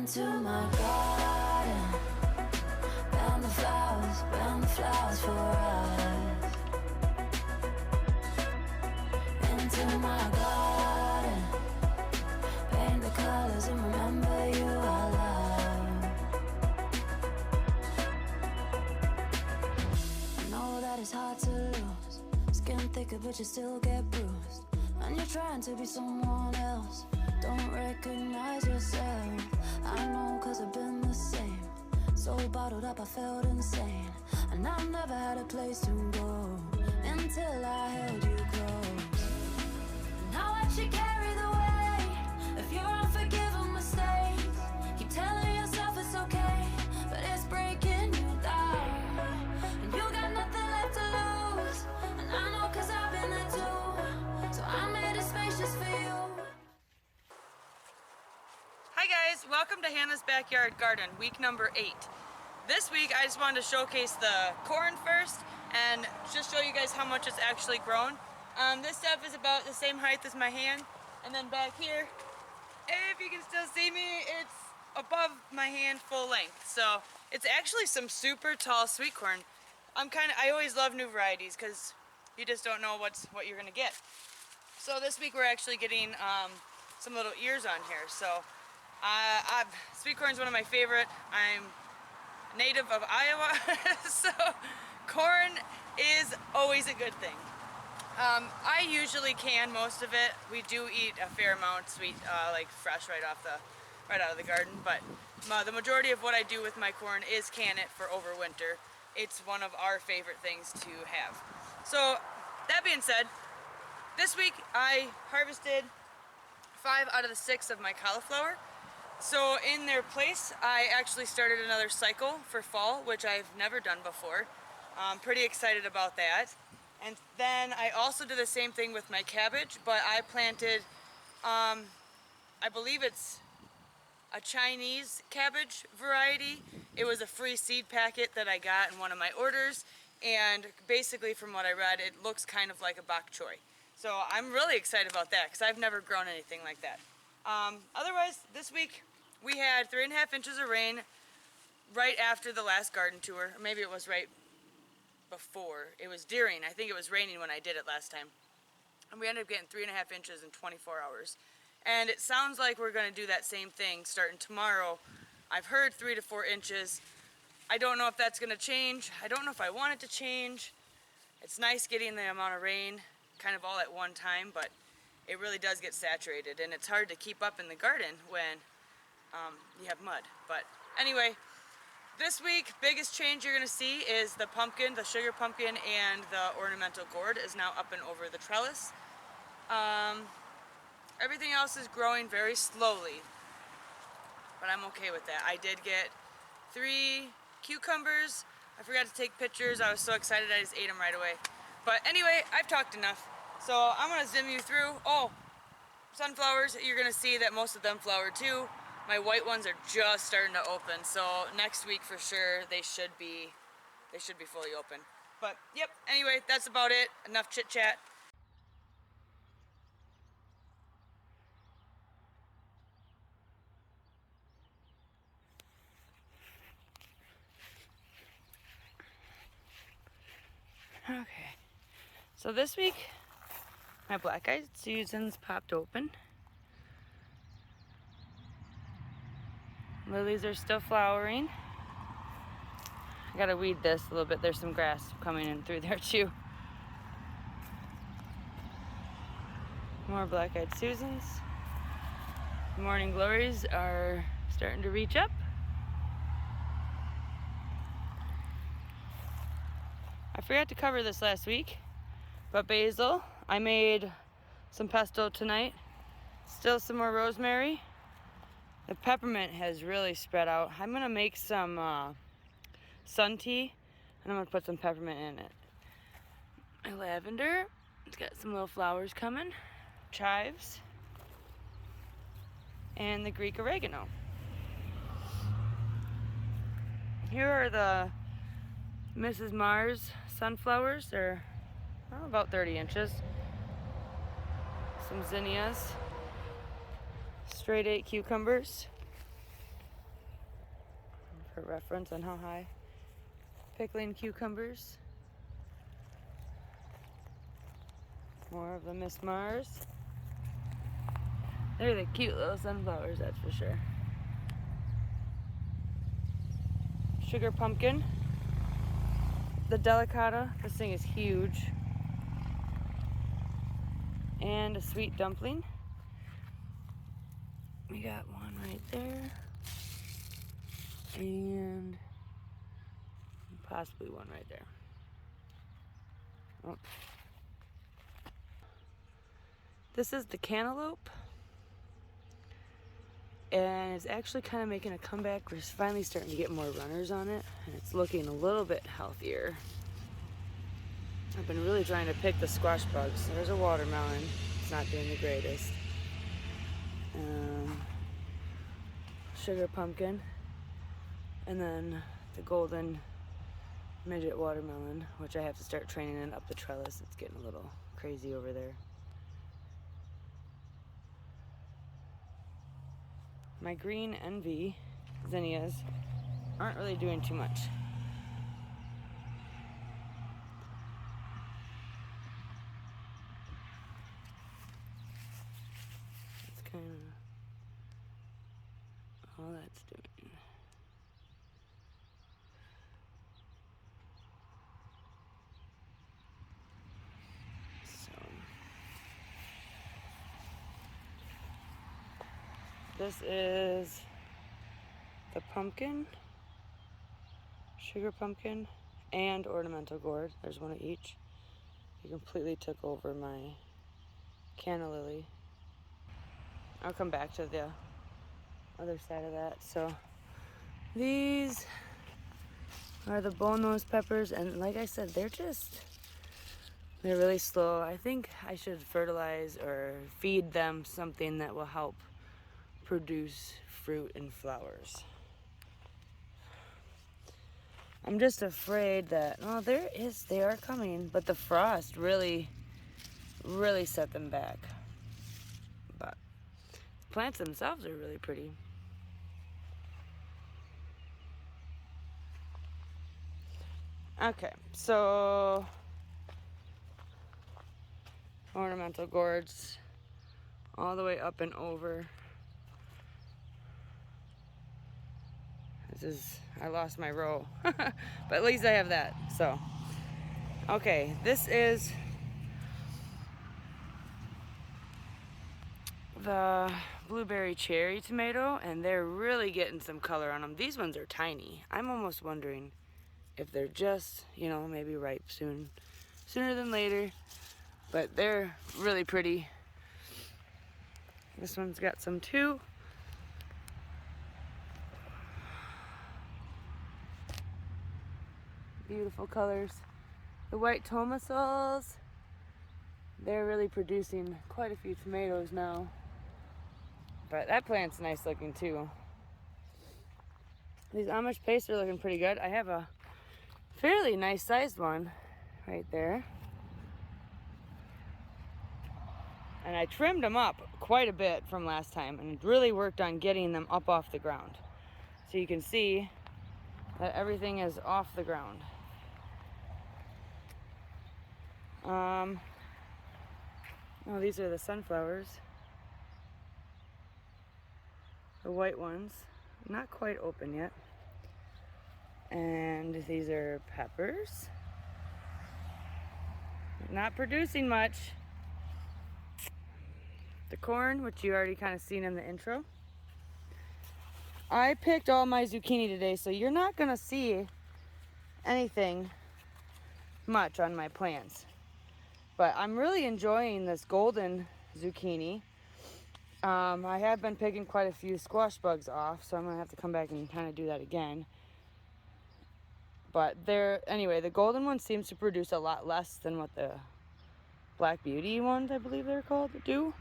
into my garden. Bend the flowers for us. Into my garden. Paint the colors and remember you I love. I know that it's hard to lose. Skin thicker but you still get bruised. And you're trying to be someone else. Don't recognize yourself. I know cause I've been the same. So bottled up I felt insane. And I never had a place to go until I held you close. Now I should carry the weight of your unforgiven mistakes. Keep telling yourself it's okay, but it's breaking you down. And you got nothing left to lose. And I know cause I've been there too. So I made a space just for you. Hi guys, welcome to Hannah's Backyard Garden, week number 8. This week I just wanted to showcase the corn first and just show you guys how much it's actually grown. This stuff is about the same height as my hand, and then back here, if you can still see me, it's above my hand full length. So it's actually some super tall sweet corn. I always love new varieties because you just don't know what you're gonna get. So this week we're actually getting some little ears on here. So sweet corn is one of my favorite. I'm native of Iowa, so corn is always a good thing. I usually can most of it. We do eat a fair amount sweet, like fresh right out of the garden. But the majority of what I do with my corn is can it for over winter. It's one of our favorite things to have. So that being said, this week I harvested 5 out of the 6 of my cauliflower. So in their place, I actually started another cycle for fall, which I've never done before. I'm pretty excited about that. And then I also did the same thing with my cabbage, but I planted, I believe it's a Chinese cabbage variety. It was a free seed packet that I got in one of my orders, and basically from what I read, it looks kind of like a bok choy. So I'm really excited about that because I've never grown anything like that. Otherwise, this week we had 3.5 inches of rain right after the last garden tour. Or maybe it was right before. It was during. I think it was raining when I did it last time. And we ended up getting 3.5 inches in 24 hours. And it sounds like we're going to do that same thing starting tomorrow. I've heard 3 to 4 inches. I don't know if that's going to change. I don't know if I want it to change. It's nice getting the amount of rain kind of all at one time, but it really does get saturated, and it's hard to keep up in the garden when you have mud. But anyway, this week, biggest change you're gonna see is the pumpkin, the sugar pumpkin, and the ornamental gourd is now up and over the trellis. Everything else is growing very slowly, but I'm okay with that. I did get 3 cucumbers. I forgot to take pictures. I was so excited I just ate them right away. But anyway, I've talked enough. So I'm gonna zoom you through. Oh, sunflowers, you're gonna see that most of them flower too. My white ones are just starting to open. So next week for sure, they should be fully open. But yep, anyway, that's about it. Enough chit chat. Okay, so this week, my black-eyed Susans popped open. Lilies are still flowering. I gotta weed this a little bit. There's some grass coming in through there too. More black-eyed Susans. Morning glories are starting to reach up. I forgot to cover this last week, but basil, I made some pesto tonight. Still some more rosemary. The peppermint has really spread out. I'm gonna make some sun tea, and I'm gonna put some peppermint in it. My lavender, it's got some little flowers coming. Chives. And the Greek oregano. Here are the Mrs. Mars sunflowers. They're about 30 inches. Some zinnias. Straight 8 cucumbers. for reference on how high. Pickling cucumbers. More of the Miss Mars. They're the cute little sunflowers, that's for sure. Sugar pumpkin. The delicata. This thing is huge. And a sweet dumpling. We got one right there. And possibly one right there. Oh. This is the cantaloupe. And it's actually kind of making a comeback. We're finally starting to get more runners on it, and it's looking a little bit healthier. I've been really trying to pick the squash bugs. There's a watermelon. It's not doing the greatest. Sugar pumpkin. And then the golden midget watermelon, which I have to start training it up the trellis. It's getting a little crazy over there. My green envy zinnias aren't really doing too much. It's kind of all that's doing. So this is the pumpkin, sugar pumpkin, and ornamental gourd. There's one of each. He completely took over my canna lily. I'll come back to the other side of that. So these are the bullnose peppers, and like I said, they're really slow. I think I should fertilize or feed them something that will help produce fruit and flowers. I'm just afraid that, well, they are coming, but the frost really set them back. But the plants themselves are really pretty. Okay, so ornamental gourds all the way up and over. I lost my row, but at least I have that. So, okay, this is the blueberry cherry tomato, and they're really getting some color on them. These ones are tiny. I'm almost wondering if they're just, maybe ripe sooner than later, but they're really pretty. This one's got some too. Beautiful colors. The white tomasols, they're really producing quite a few tomatoes now. But that plant's nice looking too. These Amish pastes are looking pretty good. I have a fairly nice sized one right there. And I trimmed them up quite a bit from last time and really worked on getting them up off the ground. So you can see that everything is off the ground. Oh, these are the sunflowers. The white ones, not quite open yet. And these are peppers. Not producing much. The corn, which you already kind of seen in the intro. I picked all my zucchini today, so you're not gonna see anything much on my plants. But I'm really enjoying this golden zucchini. I have been picking quite a few squash bugs off, so I'm gonna have to come back and kind of do that again. But anyway, the golden one seems to produce a lot less than what the Black Beauty ones, I believe they're called, do,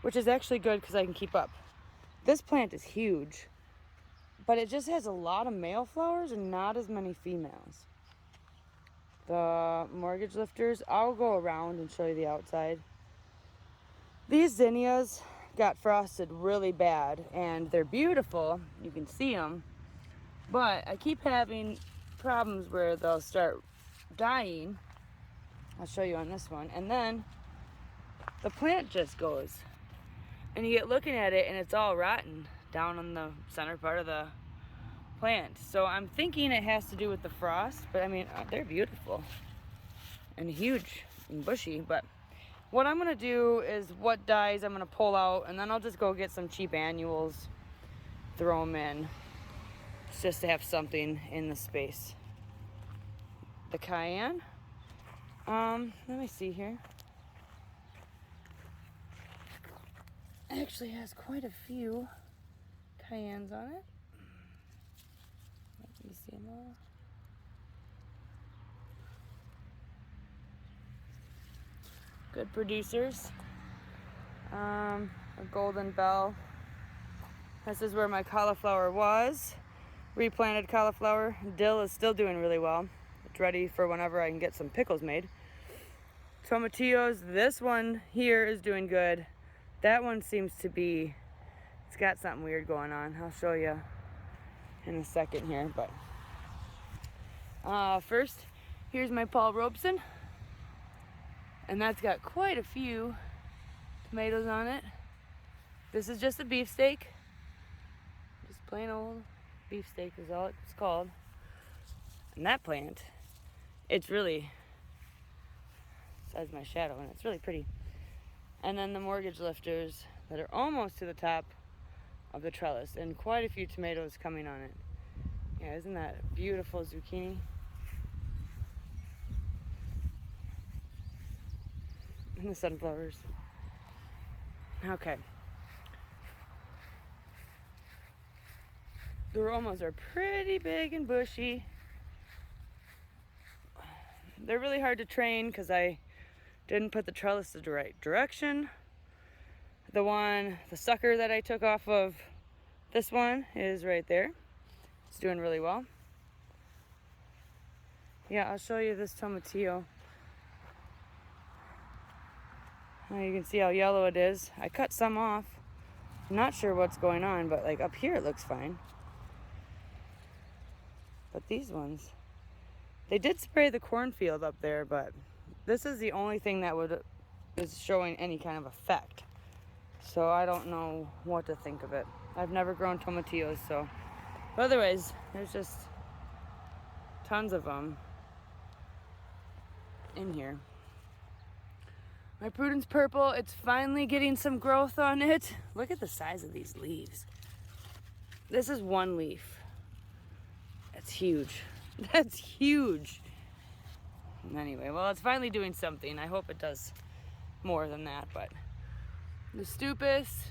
which is actually good because I can keep up. This plant is huge, but it just has a lot of male flowers and not as many females. The mortgage lifters, I'll go around and show you the outside. These zinnias got frosted really bad, and they're beautiful. You can see them, But I keep having problems where they'll start dying. I'll show you on this one. And then the plant just goes. And you get looking at it and it's all rotten down on the center part of the plant. So I'm thinking it has to do with the frost, but I mean, they're beautiful and huge and bushy. But what I'm gonna do is what dies I'm gonna pull out, and then I'll just go get some cheap annuals, throw them in, just to have something in the space. The cayenne, let me see here. It actually has quite a few cayennes on it. Let me see them all. Good producers. A golden bell. This is where my cauliflower was. Replanted cauliflower. Dill is still doing really well. It's ready for whenever I can get some pickles made. Tomatillos, this one here is doing good. That one seems to be, it's got something weird going on. I'll show you in a second here, but first, here's my Paul Robeson, and that's got quite a few tomatoes on it. This is just a beefsteak, just plain old beefsteak is all it's called. And that plant, it's really, besides my shadow, and it's really pretty. And then the mortgage lifters that are almost to the top of the trellis, and quite a few tomatoes coming on it. Yeah, isn't that beautiful zucchini? And the sunflowers. Okay. The Romos are pretty big and bushy. They're really hard to train because I didn't put the trellis the right direction. The sucker that I took off of this one is right there. It's doing really well. Yeah, I'll show you this tomatillo. Now you can see how yellow it is. I cut some off. I'm not sure what's going on, but like up here it looks fine. But these ones, they did spray the cornfield up there, but this is the only thing that is showing any kind of effect. So I don't know what to think of it. I've never grown tomatillos, so. But otherwise, there's just tons of them in here. My Prudence purple, it's finally getting some growth on it. Look at the size of these leaves. This is one leaf. That's huge. That's huge. Anyway, well, it's finally doing something. I hope it does more than that, but the Stupus,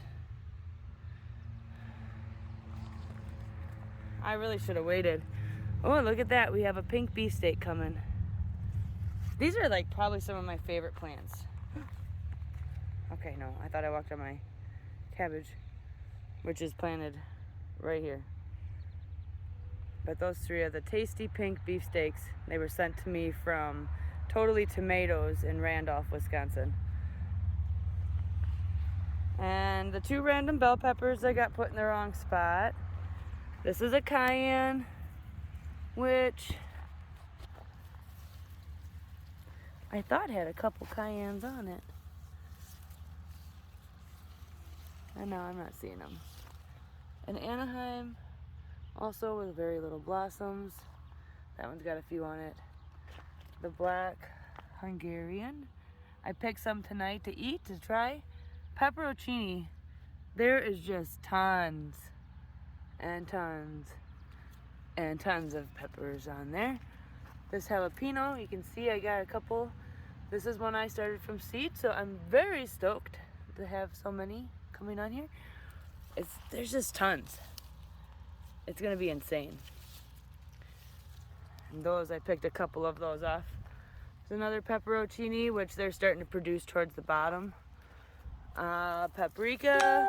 I really should have waited. Oh, look at that. We have a pink beefsteak coming. These are like probably some of my favorite plants. Okay, no, I thought I walked on my cabbage, which is planted right here. But those three are the tasty pink beefsteaks. They were sent to me from Totally Tomatoes in Randolph, Wisconsin. And the two random bell peppers I got put in the wrong spot. This is a cayenne, which I thought had a couple cayennes on it. And now I'm not seeing them. An Anaheim, also with very little blossoms. That one's got a few on it. The black Hungarian. I picked some tonight to eat, to try. Pepperoncini. There is just tons and tons and tons of peppers on there. This jalapeno, you can see I got a couple. This is one I started from seed, so I'm very stoked to have so many coming on here. There's just tons. It's gonna be insane. And those, I picked a couple of those off. There's another pepperoncini, which they're starting to produce towards the bottom. Paprika,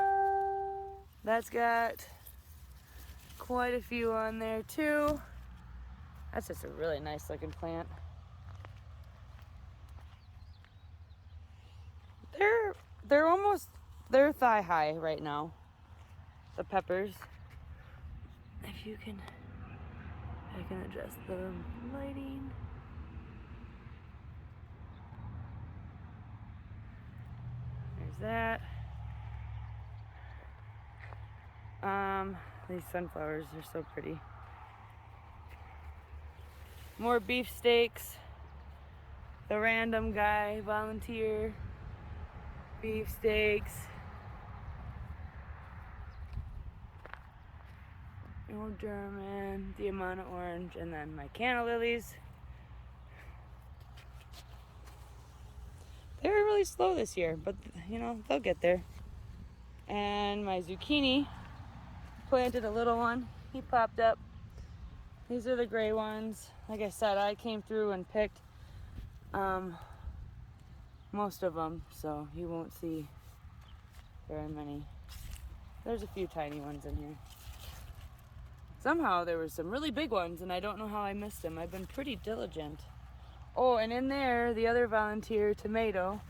that's got quite a few on there too. That's just a really nice looking plant. They're thigh high right now, the peppers. If you can I can adjust the lighting. There's that. These sunflowers are so pretty. More beefsteaks. The random guy, volunteer. Beefsteaks. Old German, the Amana orange, and then my canna lilies. They were really slow this year, but you know, they'll get there. And my zucchini, planted a little one. He popped up. These are the gray ones. Like I said, I came through and picked most of them, so you won't see very many. There's a few tiny ones in here. Somehow there were some really big ones, and I don't know how I missed them. I've been pretty diligent. Oh, and in there, the other volunteer tomato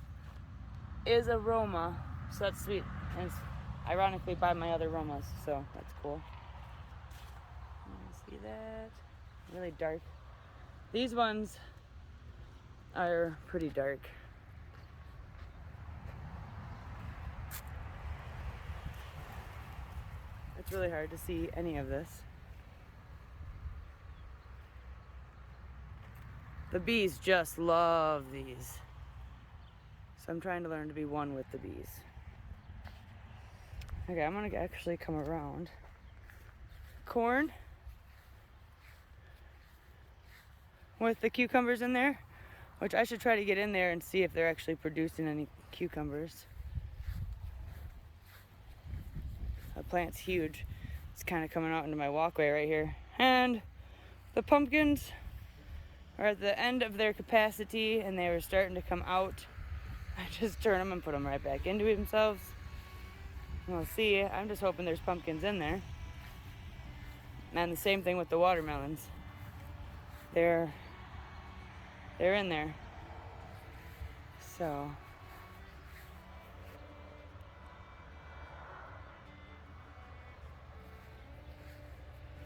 is a Roma, so that's sweet. And it's ironically by my other Romas, so that's cool. You see that? Really dark. These ones are pretty dark. It's really hard to see any of this. The bees just love these. So I'm trying to learn to be one with the bees. Okay, I'm gonna actually come around. Corn with the cucumbers in there, which I should try to get in there and see if they're actually producing any cucumbers. The plant's huge. It's kind of coming out into my walkway right here. And the pumpkins are at the end of their capacity and they were starting to come out. I just turn them and put them right back into themselves. We'll see. I'm just hoping there's pumpkins in there. And the same thing with the watermelons. They're in there. So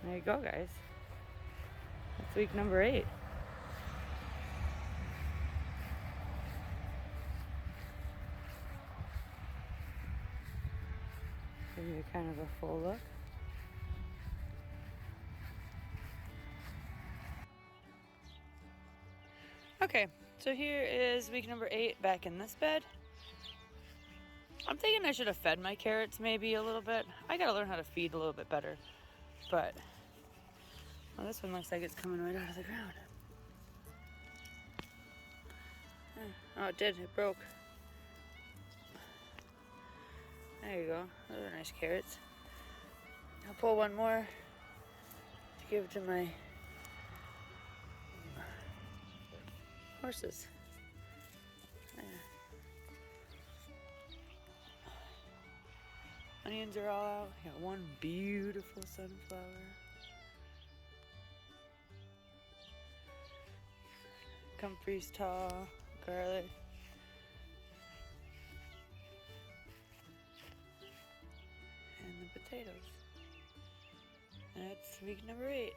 there you go, guys. That's week number 8. Give you kind of a full look. Okay, so here is week number 8 back in this bed. I'm thinking I should have fed my carrots maybe a little bit. I gotta learn how to feed a little bit better. But, well, this one looks like it's coming right out of the ground. Oh, it did. It broke. There you go. Those are nice carrots. I'll pull one more to give to my horses. There. Onions are all out. Got one beautiful sunflower. Comfrey's tall, garlic. And the potatoes. That's week number 8.